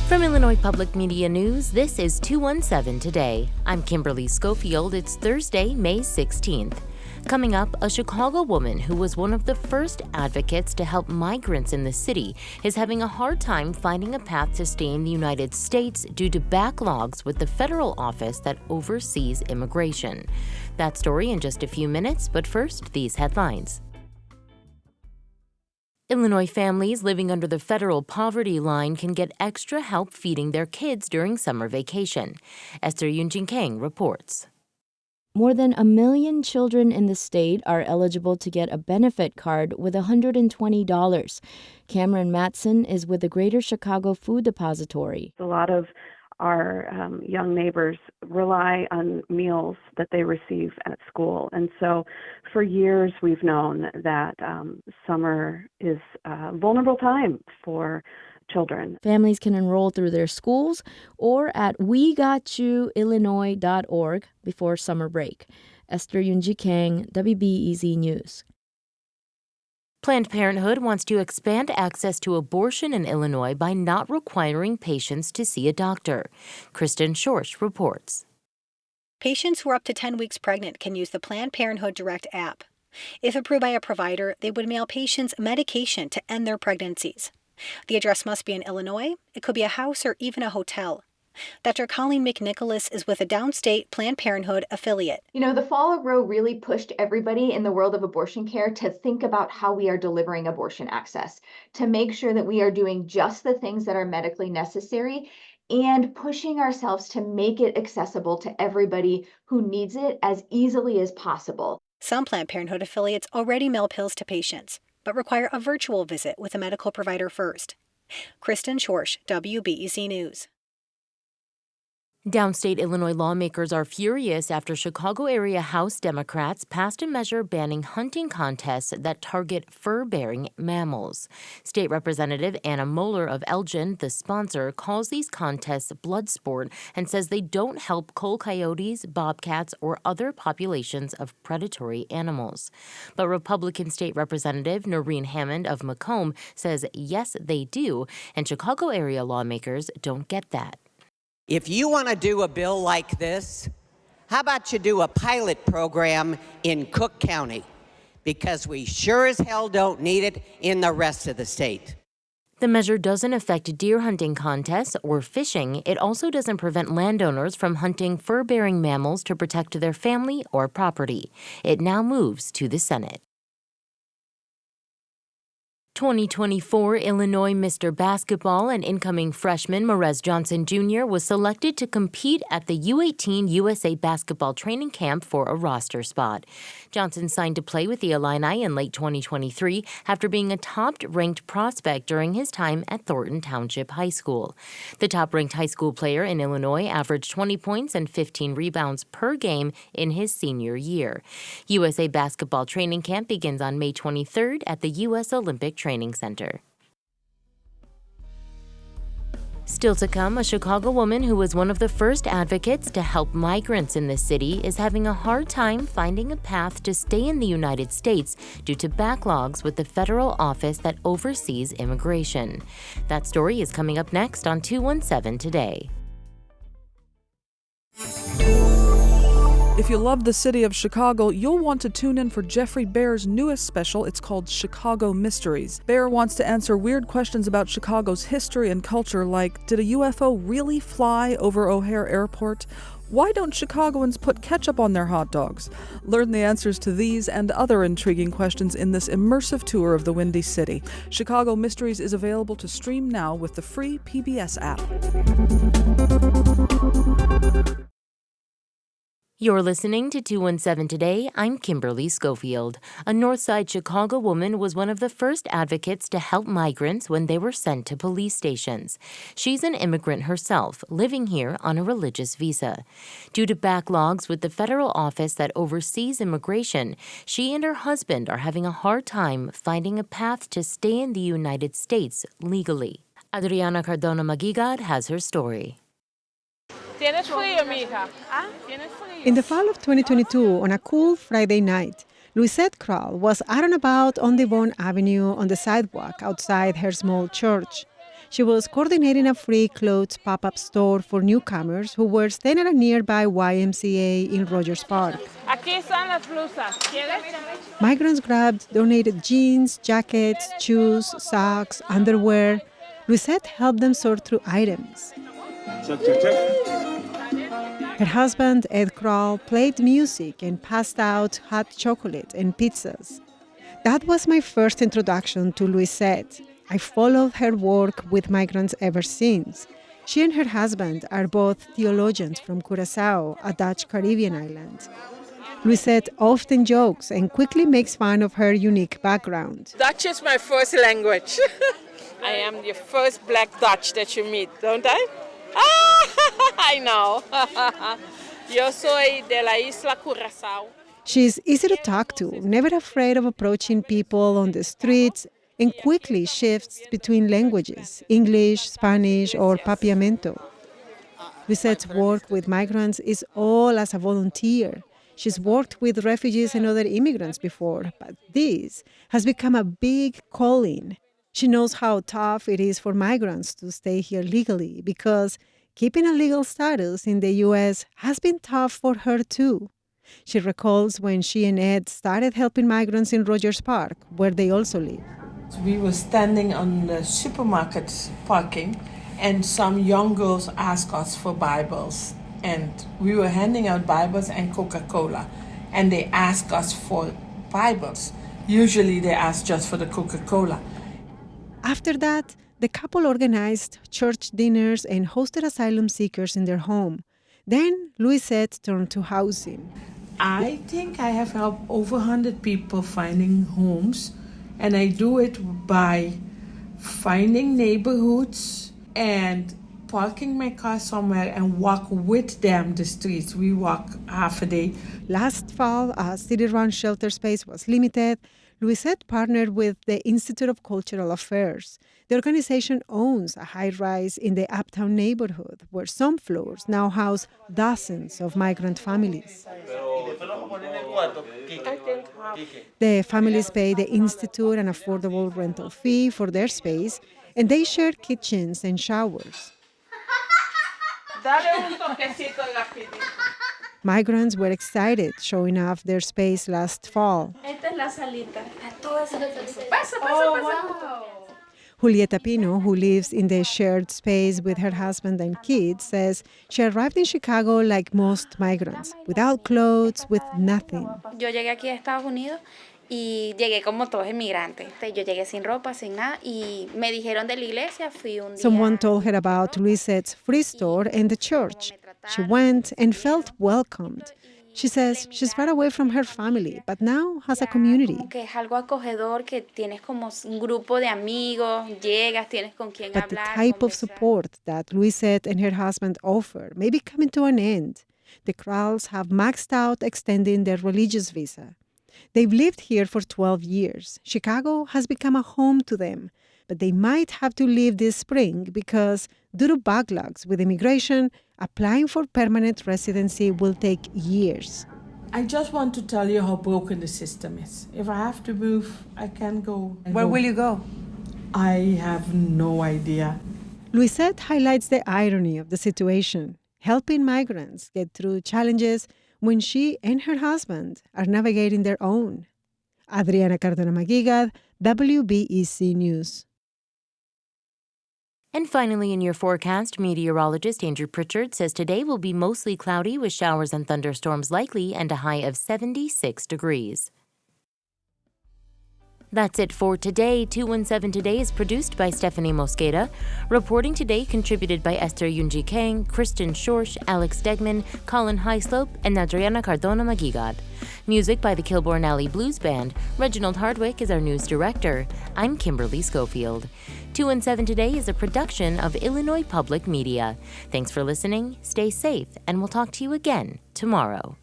From Illinois Public Media News, this is 217 Today. I'm Kimberly Schofield. It's Thursday, May 16th. Coming up, a Chicago woman who was one of the first advocates to help migrants in the city is having a hard time finding a path to stay in the United States due to backlogs with the federal office that oversees immigration. That story in just a few minutes, but first, these headlines. Illinois families living under the federal poverty line can get extra help feeding their kids during summer vacation. Esther Yunjin-Kang reports. More than 1 million children in the state are eligible to get a benefit card with $120. Cameron Matson is with the Greater Chicago Food Depository. A lot of our young neighbors rely on meals that they receive at school. And so for years we've known that summer is a vulnerable time for children. Families can enroll through their schools or at wegotyouillinois.org before summer break. Esther Yunjin-Kang, WBEZ News. Planned Parenthood wants to expand access to abortion in Illinois by not requiring patients to see a doctor. Kristen Schorsch reports. Patients who are up to 10 weeks pregnant can use the Planned Parenthood Direct app. If approved by a provider, they would mail patients medication to end their pregnancies. The address must be in Illinois. It could be a house or even a hotel. Dr. Colleen McNicholas is with a downstate Planned Parenthood affiliate. You know, the fall of Roe really pushed everybody in the world of abortion care to think about how we are delivering abortion access, to make sure that we are doing just the things that are medically necessary and pushing ourselves to make it accessible to everybody who needs it as easily as possible. Some Planned Parenthood affiliates already mail pills to patients, but require a virtual visit with a medical provider first. Kristen Schorsch, WBEZ News. Downstate Illinois lawmakers are furious after Chicago area House Democrats passed a measure banning hunting contests that target fur-bearing mammals. State Representative Anna Moeller of Elgin, the sponsor, calls these contests blood sport and says they don't help coal coyotes, bobcats, or other populations of predatory animals. But Republican State Representative Noreen Hammond of Macomb says yes, they do, and Chicago area lawmakers don't get that. If you want to do a bill like this, how about you do a pilot program in Cook County? Because we sure as hell don't need it in the rest of the state. The measure doesn't affect deer hunting contests or fishing. It also doesn't prevent landowners from hunting fur-bearing mammals to protect their family or property. It now moves to the Senate. 2024 Illinois Mr. Basketball and incoming freshman Marez Johnson Jr. was selected to compete at the U18 USA Basketball Training Camp for a roster spot. Johnson signed to play with the Illini in late 2023 after being a top-ranked prospect during his time at Thornton Township High School. The top-ranked high school player in Illinois averaged 20 points and 15 rebounds per game in his senior year. USA Basketball Training Camp begins on May 23rd at the U.S. Olympic Training Center. Still to come, a Chicago woman who was one of the first advocates to help migrants in the city is having a hard time finding a path to stay in the United States due to backlogs with the federal office that oversees immigration. That story is coming up next on 217 Today. If you love the city of Chicago, you'll want to tune in for Jeffrey Bear's newest special. It's called Chicago Mysteries. Bear wants to answer weird questions about Chicago's history and culture, like, did a UFO really fly over O'Hare Airport? Why don't Chicagoans put ketchup on their hot dogs? Learn the answers to these and other intriguing questions in this immersive tour of the Windy City. Chicago Mysteries is available to stream now with the free PBS app. You're listening to 217 Today. I'm Kimberly Schofield. A Northside Chicago woman was one of the first advocates to help migrants when they were sent to police stations. She's an immigrant herself, living here on a religious visa. Due to backlogs with the federal office that oversees immigration, she and her husband are having a hard time finding a path to stay in the United States legally. Adriana Cardona Magigad has her story. In the fall of 2022, on a cool Friday night, Louisette Kral was out and about on Devon Avenue on the sidewalk outside her small church. She was coordinating a free clothes pop-up store for newcomers who were staying at a nearby YMCA in Rogers Park. Aquí están las blusas. ¿Quieres? Migrants grabbed donated jeans, jackets, shoes, socks, underwear. Luisette helped them sort through items. Check, check, check. Her husband, Ed Kroll, played music and passed out hot chocolate and pizzas. That was my first introduction to Luisette. I followed her work with migrants ever since. She and her husband are both theologians from Curaçao, a Dutch Caribbean island. Luisette often jokes and quickly makes fun of her unique background. Dutch is my first language. I am the first black Dutch that you meet, don't I? I know. Yo soy de la isla Curaçao. She's easy to talk to, never afraid of approaching people on the streets, and quickly shifts between languages, English, Spanish, or Papiamento. Luisette's work with migrants is all as a volunteer. She's worked with refugees and other immigrants before, but this has become a big calling. She knows how tough it is for migrants to stay here legally because keeping a legal status in the U.S. has been tough for her too. She recalls when she and Ed started helping migrants in Rogers Park, where they also live. We were standing on the supermarket parking, and some young girls asked us for Bibles. And we were handing out Bibles and Coca-Cola. And they asked us for Bibles. Usually they ask just for the Coca-Cola. After that, the couple organized church dinners and hosted asylum seekers in their home. Then Luisette turned to housing. I think I have helped over 100 people finding homes, and I do it by finding neighborhoods and parking my car somewhere and walk with them the streets. We walk half a day. Last fall, a city-run shelter space was limited. Luisette partnered with the Institute of Cultural Affairs. The organization owns a high-rise in the Uptown neighborhood, where some floors now house dozens of migrant families. The families pay the Institute an affordable rental fee for their space, and they share kitchens and showers. Migrants were excited showing off their space last fall. Julieta Pino, who lives in the shared space with her husband and kids, says she arrived in Chicago like most migrants, without clothes, with nothing. Yo llegué aquí a Estados Unidos y llegué como todos inmigrantes. Yo llegué sin ropa, sin nada, y me dijeron de la iglesia, fui un día. Someone told her about Luisette's free store and the church. She went and felt welcomed. She says she's far away from her family, but now has a community. Que es algo acogedor, que tienes como un grupo de amigos, llegas, tienes con quien But the hablar. type of support that Luisette and her husband offer may be coming to an end. The Kralls have maxed out extending their religious visa. They've lived here for 12 years. Chicago has become a home to them, but they might have to leave this spring because, due to backlogs with immigration, applying for permanent residency will take years. I just want to tell you how broken the system is. If I have to move, I can go. Where will you go? I have no idea. Luisette highlights the irony of the situation, helping migrants get through challenges when she and her husband are navigating their own. Adriana Cardona-Maguigad, WBEC News. And finally, in your forecast, meteorologist Andrew Pritchard says today will be mostly cloudy with showers and thunderstorms likely and a high of 76 degrees. That's it for today. 217 Today is produced by Stephanie Mosqueda. Reporting today contributed by Esther Yunji Kang, Kristen Schorsch, Alex Degman, Colin Highslope, and Adriana Cardona-Maguigad. Music by the Kilbourne Alley Blues Band. Reginald Hardwick is our news director. I'm Kimberly Schofield. 217 Today is a production of Illinois Public Media. Thanks for listening, stay safe, and we'll talk to you again tomorrow.